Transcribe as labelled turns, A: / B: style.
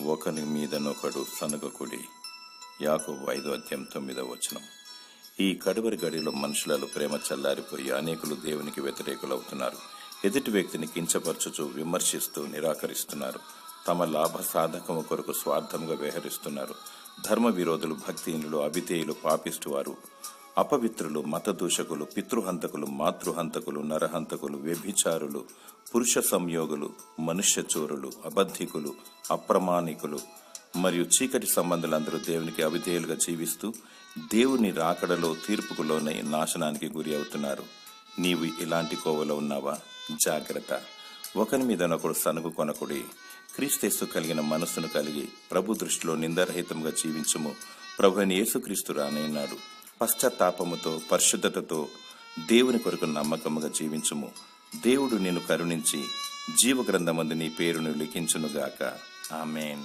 A: ఒకని మీదనొకడు సనుగకుడి. యాకోబు 5:9. ఈ కడవరి గడిలో మనుషులలో ప్రేమ చల్లారిపోయి అనేకులు దేవునికి వ్యతిరేకులవుతున్నారు. ఎదుటి వ్యక్తిని కించపరచుచు, విమర్శిస్తూ నిరాకరిస్తున్నారు. తమ లాభ సాధకము కొరకు స్వార్థంగా వ్యవహరిస్తున్నారు. ధర్మ విరోధులు, భక్తిహీనులు, అవిధేయులు, పాపిస్టువారు, అపవిత్రులు, మతదూషకులు, పితృహంతకులు, మాతృహంతకులు, నరహంతకులు, వ్యభిచారులు, పురుష సంయోగులు, మనుష్య చోరులు, అబద్ధికులు, అప్రమాణికులు మరియు చీకటి సంబంధులందరూ దేవునికి అవిధేయులుగా జీవిస్తూ దేవుని రాకడలో తీర్పుకు లోనై నాశనానికి గురి అవుతున్నారు. నీవు ఇలాంటి కోవలో ఉన్నావా? జాగ్రత్త. ఒకరి మీదనొకడు సనుగు కొనకుడి. క్రీస్తు కలిగిన మనస్సును కలిగి ప్రభు దృష్టిలో నిందారహితంగా జీవించుము. ప్రభు అయిన యేసుక్రీస్తు రానయ్యున్నాడు. పశ్చాత్తాపముతో, పరిశుద్ధతతో దేవుని కొరకు నమ్మకముగా జీవించుము. దేవుడు నిన్ను కరుణించి జీవగ్రంథమందు నీ పేరును లిఖించునుగాక. ఆమేన్.